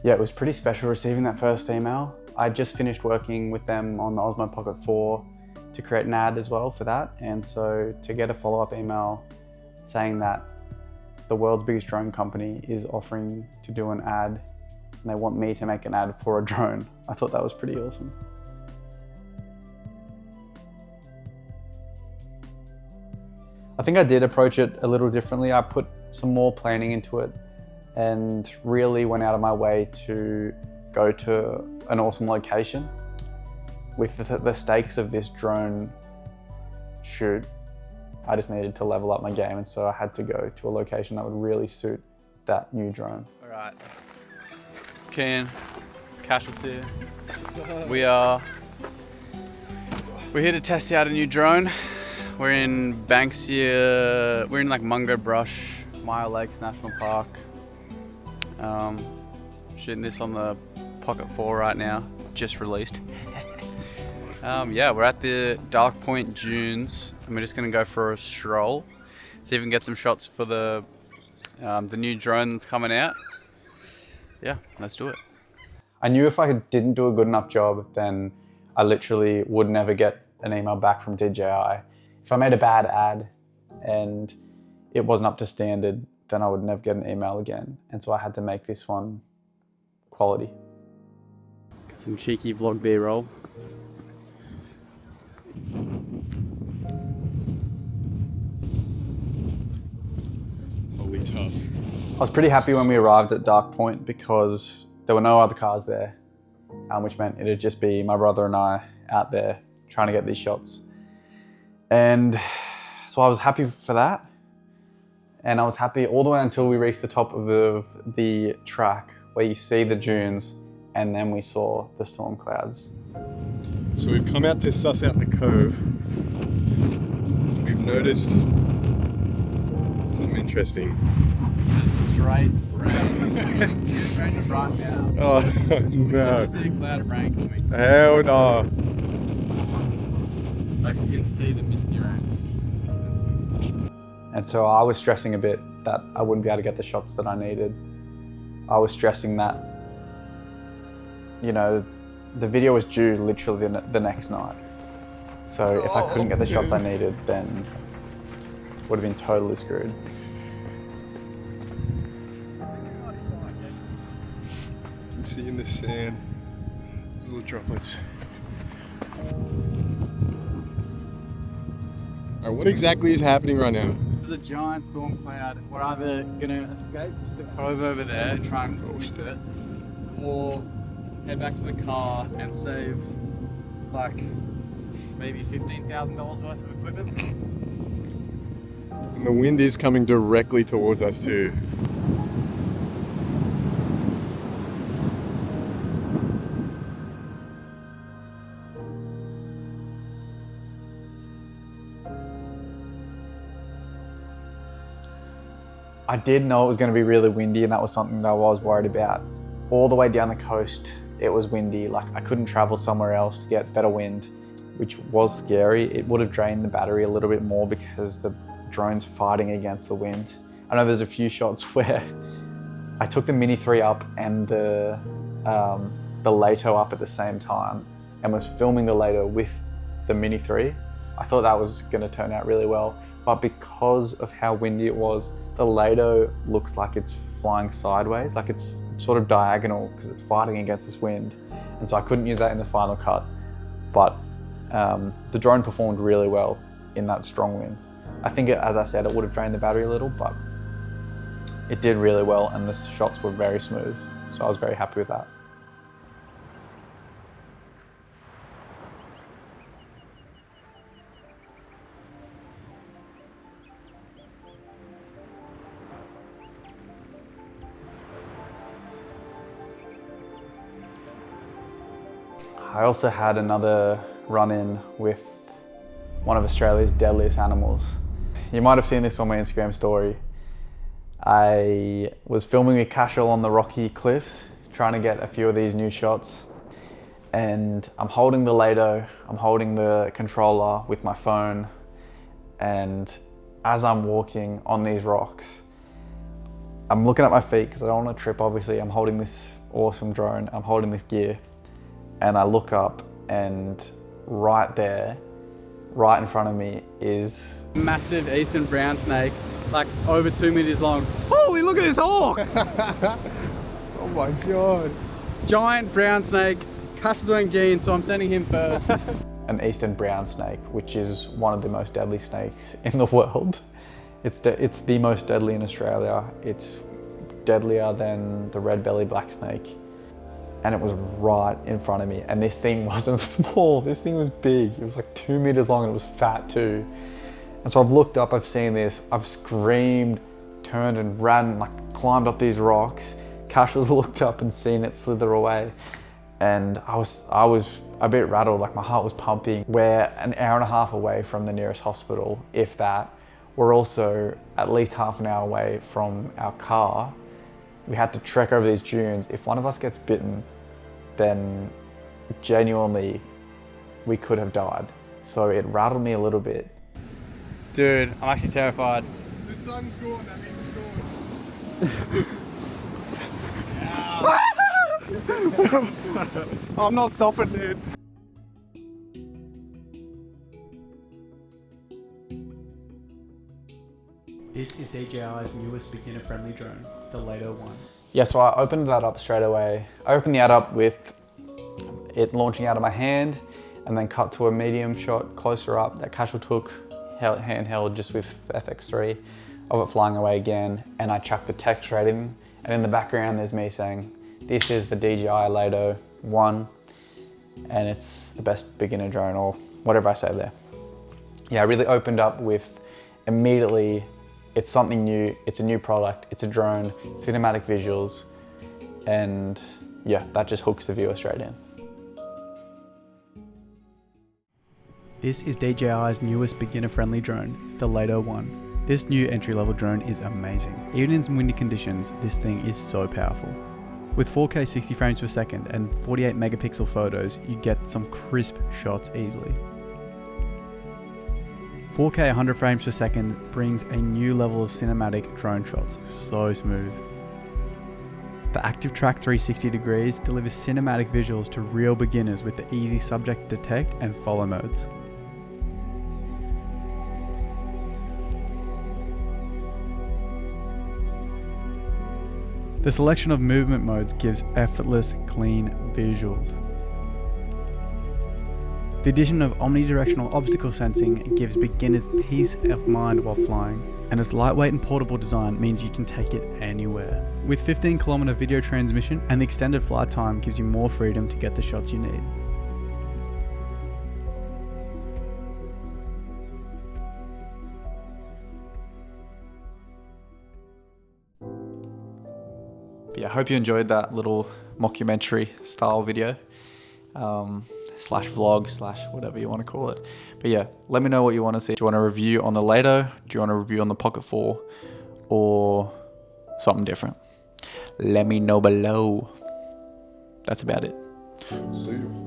Yeah, it was pretty special receiving that first email. I just finished working with them on the Osmo Pocket 4 to create an ad as well for that. And so to get a follow-up email saying that the world's biggest drone company is offering to do an ad and they want me to make an ad for a drone, I thought that was pretty awesome. I think I did approach it a little differently. I put some more planning into it and really went out of my way to go to an awesome location. With the stakes of this drone shoot, I just needed to level up my game, and so I had to go to a location that would really suit that new drone. All right, it's Ken, Cash is here. We're here to test out a new drone. We're in Banksia, we're in like Mungo Brush, Mile Lakes National Park. Shooting this on the Pocket 4 right now, just released. Yeah, we're at the Dark Point Dunes and we're just gonna go for a stroll, see if we can get some shots for the new drone that's coming out. Yeah, let's do it. I knew if I didn't do a good enough job, then I literally would never get an email back from DJI. If I made a bad ad and it wasn't up to standard, then I would never get an email again. And so I had to make this one quality. Got some cheeky vlog B-roll. Holy tough. I was pretty happy when we arrived at Dark Point because there were no other cars there, which meant it'd just be my brother and I out there trying to get these shots. And so I was happy for that. And I was happy all the way until we reached the top of the track where you see the dunes, and then we saw the storm clouds. So we've come out to suss out the cove. We've noticed something interesting. Just straight rain. Rain right now. Oh I no. can see a cloud of rain coming. Hell no. Like you can see the misty rain. And so I was stressing a bit that I wouldn't be able to get the shots that I needed. I was stressing that, you know, the video was due literally the next night. So if I couldn't get the shots I needed, then it would have been totally screwed. You can see in the sand, little droplets. Alright, what exactly is happening right now? There's a giant storm cloud. We're either gonna escape to the cove over there and try and miss it, or head back to the car and save like maybe $15,000 worth of equipment. And the wind is coming directly towards us too. I did know it was going to be really windy, and that was something that I was worried about. All the way down the coast, it was windy. Like I couldn't travel somewhere else to get better wind, which was scary. It would have drained the battery a little bit more because the drone's fighting against the wind. I know there's a few shots where I took the Mini 3 up and the Lito up at the same time and was filming the Lito with the Mini 3. I thought that was going to turn out really well, but because of how windy it was, the Lito looks like it's flying sideways, like it's sort of diagonal because it's fighting against this wind. And so I couldn't use that in the final cut, but the drone performed really well in that strong wind. I think, as I said, it would have drained the battery a little, but it did really well and the shots were very smooth. So I was very happy with that. I also had another run-in with one of Australia's deadliest animals. You might have seen this on my Instagram story. I was filming with Cashel on the rocky cliffs, trying to get a few of these new shots. And I'm holding the Lito, I'm holding the controller with my phone. And as I'm walking on these rocks, I'm looking at my feet because I don't want to trip, obviously. I'm holding this awesome drone. I'm holding this gear and I look up and right there, right in front of me is massive eastern brown snake, like over 2 meters long. Holy, look at this hawk! Oh my God. Giant brown snake. Cash is doing Gene, so I'm sending him first. an eastern brown snake, which is one of the most deadly snakes in the world. It's the most deadly in Australia. It's deadlier than the red-bellied black snake. And it was right in front of me. And this thing wasn't small, this thing was big. It was like 2 meters long and it was fat too. And so I've looked up, I've seen this, I've screamed, turned and ran, like climbed up these rocks. Cash was looked up and seen it slither away. And I was a bit rattled, like my heart was pumping. We're an hour and a half away from the nearest hospital, if that. We're also at least half an hour away from our car. We had to trek over these dunes. If one of us gets bitten, then genuinely we could have died. So it rattled me a little bit. Dude, I'm actually terrified. The sun's gone, that means it's gone. I'm not stopping, dude. This is DJI's newest beginner-friendly drone, the Lito 1. Yeah, so I opened that up straight away. I opened the ad up with it launching out of my hand and then cut to a medium shot closer up that Casual took handheld just with FX3 of it flying away again. And I chucked the text right in. And in the background, there's me saying, this is the DJI Lito 1 and it's the best beginner drone, or whatever I say there. Yeah, I really opened up with immediately, it's something new, it's a new product, it's a drone, cinematic visuals, and yeah, that just hooks the viewer straight in. This is DJI's newest beginner-friendly drone, the Lito 1. This new entry-level drone is amazing. Even in some windy conditions, this thing is so powerful. With 4K 60 frames per second and 48 megapixel photos, you get some crisp shots easily. 4K 100 frames per second brings a new level of cinematic drone shots, so smooth. The Active Track 360 degrees delivers cinematic visuals to real beginners with the easy subject detect and follow modes. The selection of movement modes gives effortless, clean visuals. The addition of omnidirectional obstacle sensing gives beginners peace of mind while flying, and its lightweight and portable design means you can take it anywhere. With 15km video transmission and the extended flight time gives you more freedom to get the shots you need. But yeah, I hope you enjoyed that little mockumentary style video. Slash vlog, slash whatever you want to call it. But yeah, let me know what you want to see. Do you want a review on the Lito? Do you want a review on the Pocket 4? Or something different? Let me know below. That's about it. See you.